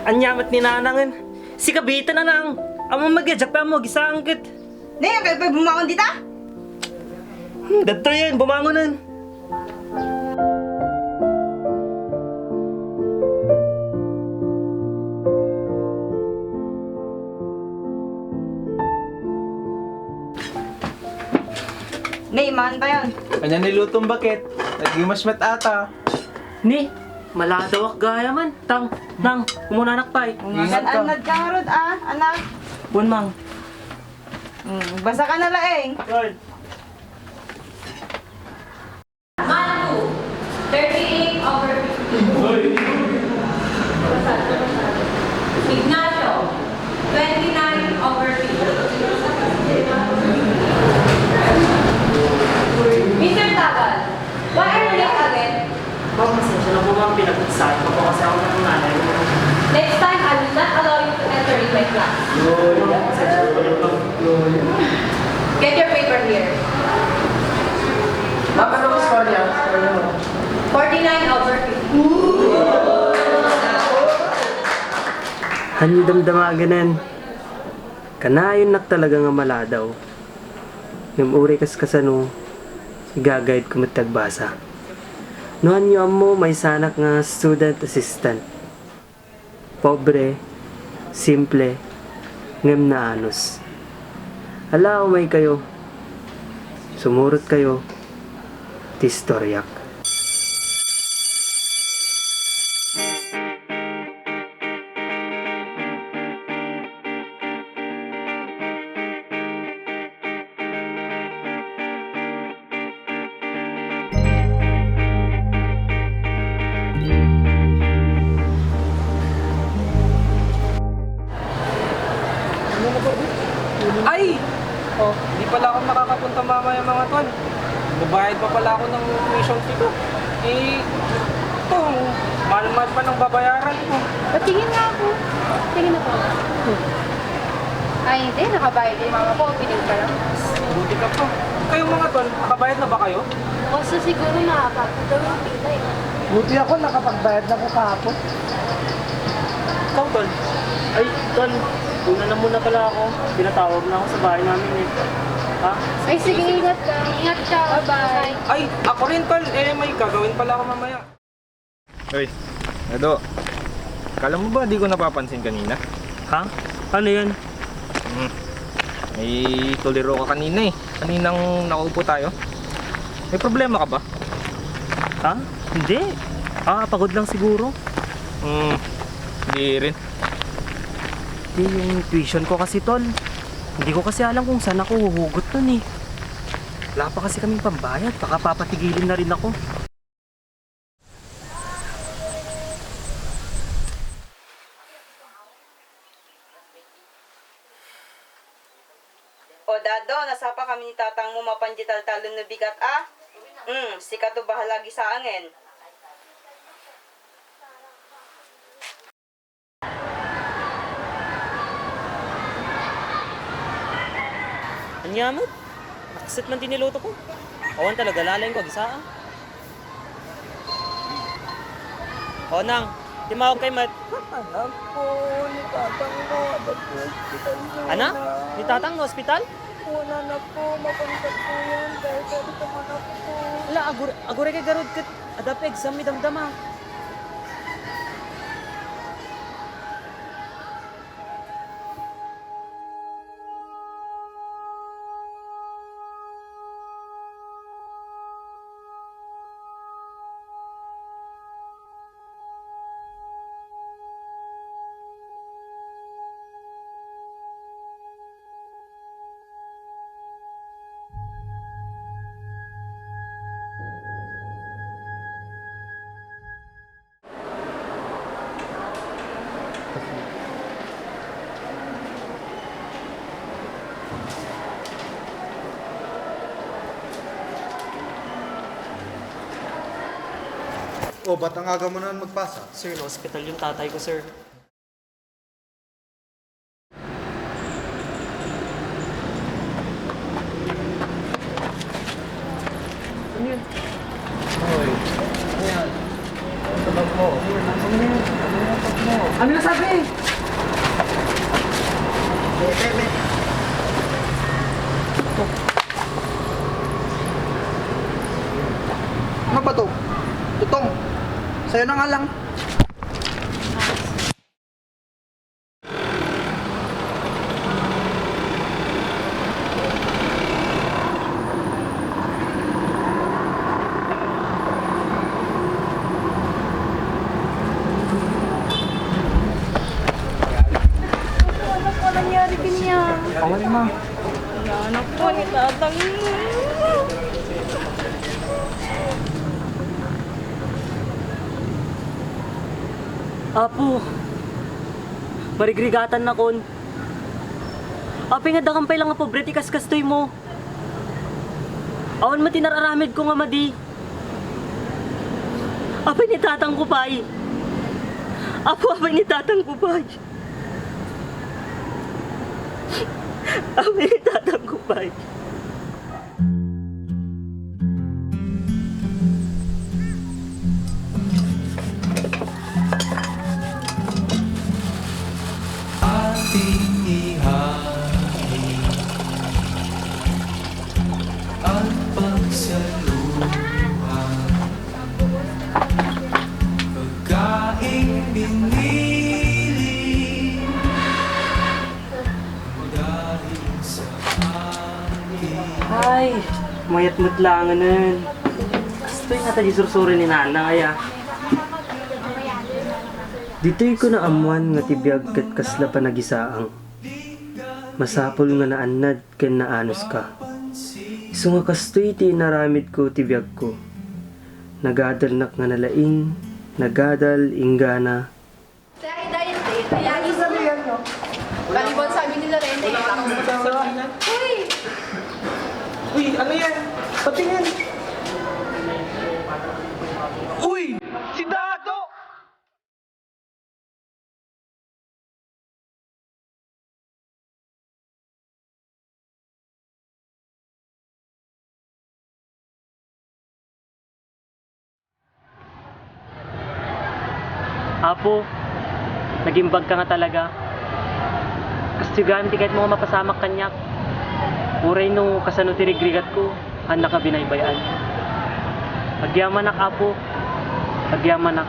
Anyamat ni nanangan. Si kabita na nang. Amo magyajak pa mo, gisangkit. Nay, kayo pa bumangon dita? Dato yan, bumangonan. Nay, makan pa yun. Kanya nilutong bakit? Naghimasmat ata. Ni, maladawak gaya man. Nang, umunanak pa eh. Ingat ka. Anad ka nga rod, anak. Bun mang. Basa ka na laeng. Lord. Manu, 38 over 50. Ignacio, 29 over 50. Mr. Tagal, why are you late again? Ma'am, masensya na po ma'am. Pinag-utsahin ko po kasi ako ng nanay mo. Next time, I will not allow you to enter in my class. Masensya na po yun ma'am. Get your paper here. Ma'am, ano ang score niya? 49 over 50. Hanyo damdamaganan. Kanayon nak talaga nga maladaw. Yung uri kasano, igagayad ko matagbasa. Nohan nyo mo may sanak nga student assistant. Pobre, simple, ngem na anos. Ala may kayo. Sumurot kayo. Tistoryak. Ay! Oh, di pala ako makakapunta mamaya mga tol. Babayad pa pala ako ng tuition fee ko. Eh, ito, mahal-mahal pa ng babayaran ko. Patingin nga ako. Tingin ako. Ay, hindi. Nakabayad yung mama ko. Opening pa lang. Buti ka po. Kayo mga tol, nakabayad na ba kayo? Basta siguro nakakapag daw yung pila eh. Buti ako, nakapagbayad na ko kahapon. Ikaw, Tol. Ay, Tol. Una na muna pala ako. Pinatawag na ako sa bahay namin eh. Ha? Ay, sige. Ingat ka. Ingat ka. Bye-bye. Ay, ako rin tol. Eh, may gagawin pala ako mamaya. Hoy, Nado. Kala mo ba di ko napapansin kanina? Ha? Ano yun? May tuliro ka kanina eh. Kaninang nakaupo tayo. May problema ka ba? Ha? Hindi. Pagod lang siguro. Hindi rin. Hindi, yung tuition ko kasi, Tol. Hindi ko kasi alam kung saan ako huhugot nun eh. Wala pa kasi kaming pambayad. Baka papatigilin na rin ako. O dado, nasapa kami ni tatang mo mapanjital talon na bigat sika to bahalagi sa angin. Anyamot? Naksit man din niluto ko. Awan talaga, lalayin ko, gisaan. O nang, timawag kay Mat. Anak ko, ni tatang mo. Dapat po, hospital na. Ana? Ni tatang no ospital? Wala na po, mapansak po yan. Dahil pwede ka manak po. Wala, agure kay garod kat. Adap exam mi damdama. O, ba't ang aga mo na magpasa? Sir, no hospital yung tatay ko, sir. Hoy, ano yan? Ano ba po? Ano yan? Ano na sabi? Ano ba to? Tutong. Sa'yo na nga lang. Awal ma. Anak po ni tatang mo. Apo. Marigrigatan na kon. Api nga dakampay lang nga pobre ti kaskastoy mo. Awan mati nararamid ko nga madi. Api ni tatang ko pay. Apo api ni tatang ko pay. Api ni tatang ko pay. ating ihari at pagsaluhan, pagkaing binili dahil sa akin. Ay, mayat mutlanganan. Kastoy nga tayo sursuri ni Nana kaya. Dito'y ko na amuan nga tibiyag kat kasla pa nagisaang. Masapol nga naanad ken naanos ka. Isu nga kastoy ti naramid ko tibiyag ko. Nagadalnak nga nalaing, nagadal inggana. Dahil din, kaya sabihan mo. Kalibon sabi nila rin eh. Uy! Uy, ano yan? Patingin! Uy! Si Dado! Apo, nagimbag ka nga talaga. Kastyugan, di kahit mga mapasamak kanyak. Uray no kasano tirigrigat ko, han nakabinaybayan. Agyamanak apo, agyamanak.